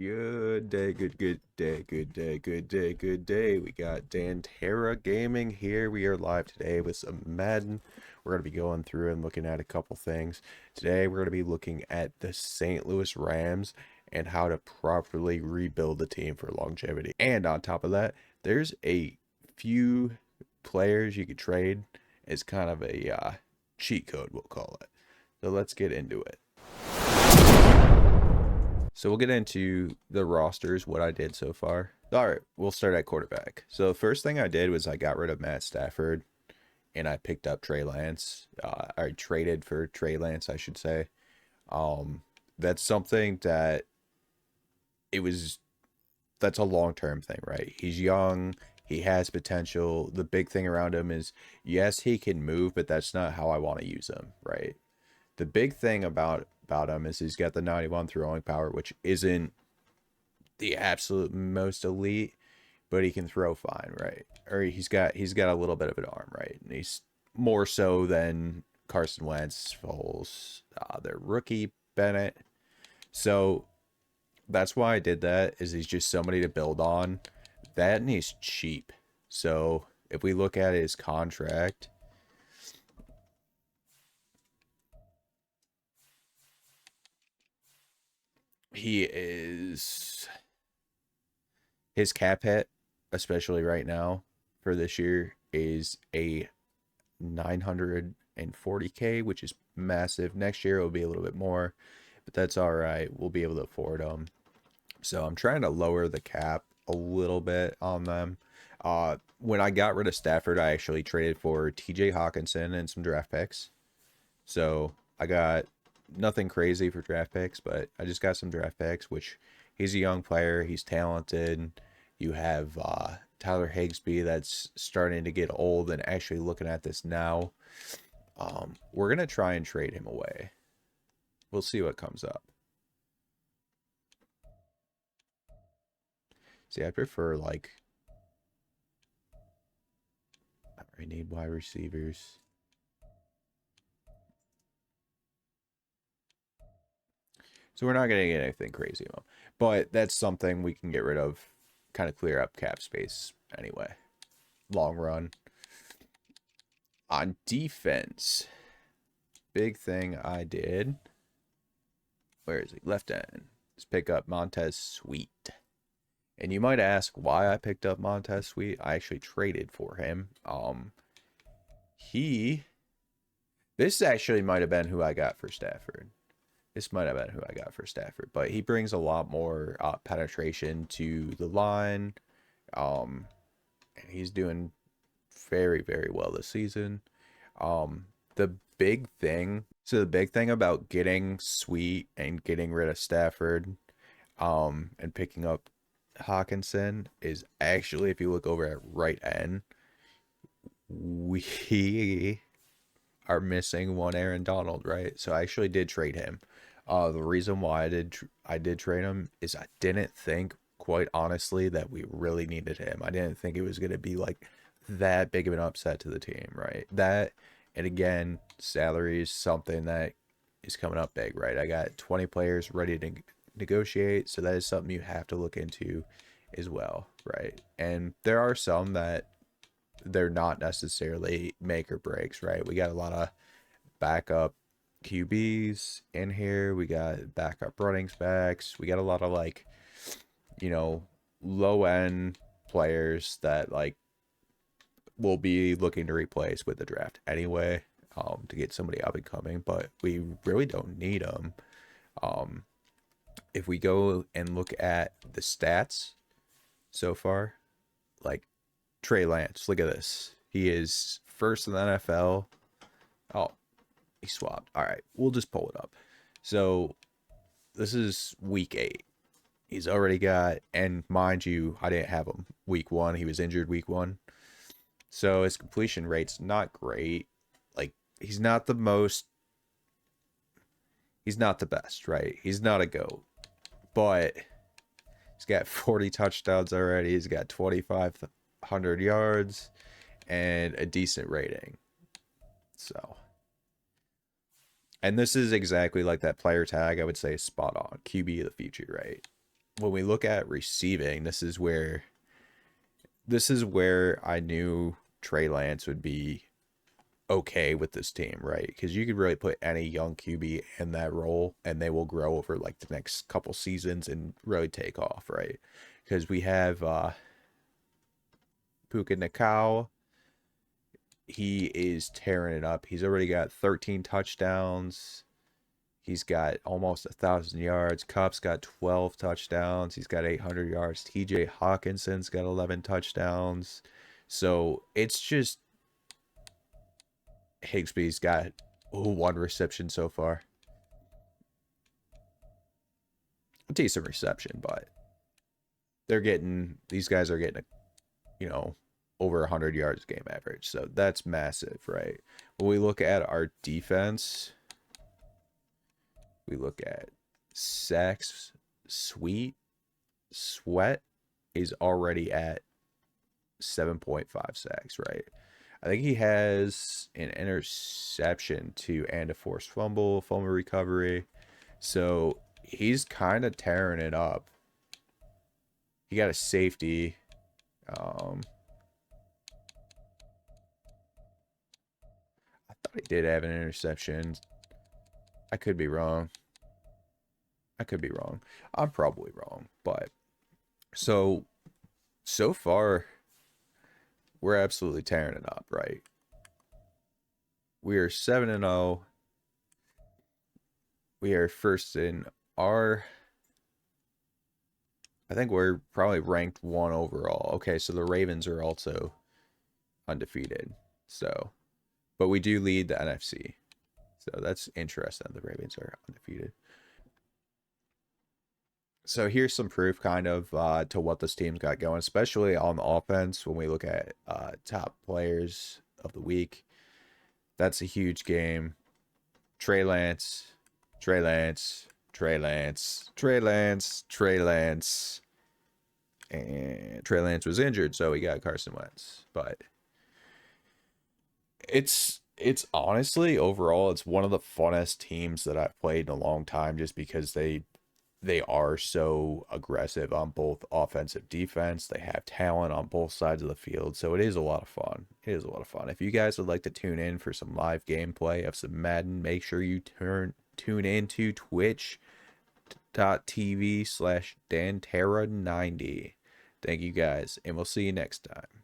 Good day, good day, good day, good day, good day. We got Dantera Gaming here. We are live today with some Madden. We're going to be going through and looking at a couple things. Today, we're going to be looking at the St. Louis Rams and how to properly rebuild the team for longevity. And on top of that, there's a few players you could trade as kind of a cheat code, we'll call it. So let's get into it. So we'll get into the rosters, what I did so far. All right, we'll start at quarterback. So the first thing I did was I got rid of Matt Stafford and I picked up Trey Lance. I traded for Trey Lance, I should say. That's something that that's a long-term thing, right? He's young, he has potential. The big thing around him is, yes, he can move, but that's not how I want to use him, right? The big thing about him is he's got the 91 throwing power, which isn't the absolute most elite, but he can throw fine, right? Or he's got a little bit of an arm, right? And he's more so than Carson Wentz, Foles, their rookie Bennett. So that's why I did that. Is he's just somebody to build on. That, and he's cheap. So if we look at his contract, his cap hit, especially right now for this year, is a 940K, which is massive. Next year it'll be a little bit more, but that's all right. We'll be able to afford them. So I'm trying to lower the cap a little bit on them. When I got rid of Stafford, I actually traded for TJ Hawkinson and some draft picks. So I got nothing crazy for draft picks, but I just got some draft picks, which he's a young player. He's talented. You have Tyler Higbee that's starting to get old, and actually looking at this now, we're going to try and trade him away. We'll see what comes up. See, I prefer, like, I need wide receivers. So we're not going to get anything crazy, but that's something we can get rid of, kind of clear up cap space anyway. Long run. On defense, big thing I did. Where is he? Left end. Let's pick up Montez Sweat. And you might ask why I picked up Montez Sweat. I actually traded for him. This actually might have been who I got for Stafford. But he brings a lot more penetration to the line. And he's doing very, very well this season. The big thing about getting Sweet and getting rid of Stafford, and picking up Hawkinson is actually, if you look over at right end, we are missing one Aaron Donald, right? So I actually did trade him. The reason why I did trade him is I didn't think, quite honestly, that we really needed him. I didn't think it was going to be like that big of an upset to the team, right? That, and again, salary is something that is coming up big, right? I got 20 players ready to negotiate, so that is something you have to look into as well, right? And there are some that they're not necessarily make or breaks, right? We got a lot of backup QBs in here. We got backup running backs. We got a lot of, like, low end players that, like, will be looking to replace with the draft anyway, to get somebody up and coming, but we really don't need them. If we go and look at the stats so far, like Trey Lance, look at this. He is first in the NFL. Oh, he swapped. All right, we'll just pull it up. So this is week 8. He's already got, and mind you, I didn't have him week 1. He was injured week 1. So his completion rate's not great. Like, he's not the best, right? He's not a GOAT. But he's got 40 touchdowns already. He's got 2,500 yards and a decent rating. So, and this is exactly like that player tag. I would say spot on. QB of the future, right? when we look at receiving, this is where I knew Trey Lance would be okay with this team, right? Because you could really put any young QB in that role and they will grow over like the next couple seasons and really take off, right? Because we have Puka Nakao. He is tearing it up. He's already got 13 touchdowns. He's got almost 1,000 yards. Cup's got 12 touchdowns. He's got 800 yards. TJ Hawkinson's got 11 touchdowns. So it's just Higsby's got one reception so far. A decent reception, but these guys are getting, over 100 yards game average. So that's massive, right? When we look at our defense, we look at sacks. Sweat is already at 7.5 sacks, right? I think he has an interception too and a forced fumble recovery. So he's kind of tearing it up. He got a safety. I thought he did have an interception. I could be wrong. I'm probably wrong. But so far, we're absolutely tearing it up, right? We are 7-0. We are first in our... I think we're probably ranked 1 overall. Okay, so the Ravens are also undefeated. So, but we do lead the NFC. So that's interesting. The Ravens are undefeated. So here's some proof kind of to what this team's got going, especially on the offense when we look at top players of the week. That's a huge game. Trey Lance. And Trey Lance was injured, so we got Carson Wentz. But it's honestly, overall, it's one of the funnest teams that I've played in a long time, just because they are so aggressive on both offensive defense. They have talent on both sides of the field. So it is a lot of fun. If you guys would like to tune in for some live gameplay of some Madden, make sure you tune into twitch.tv/Dantera90. Thank you guys, and we'll see you next time.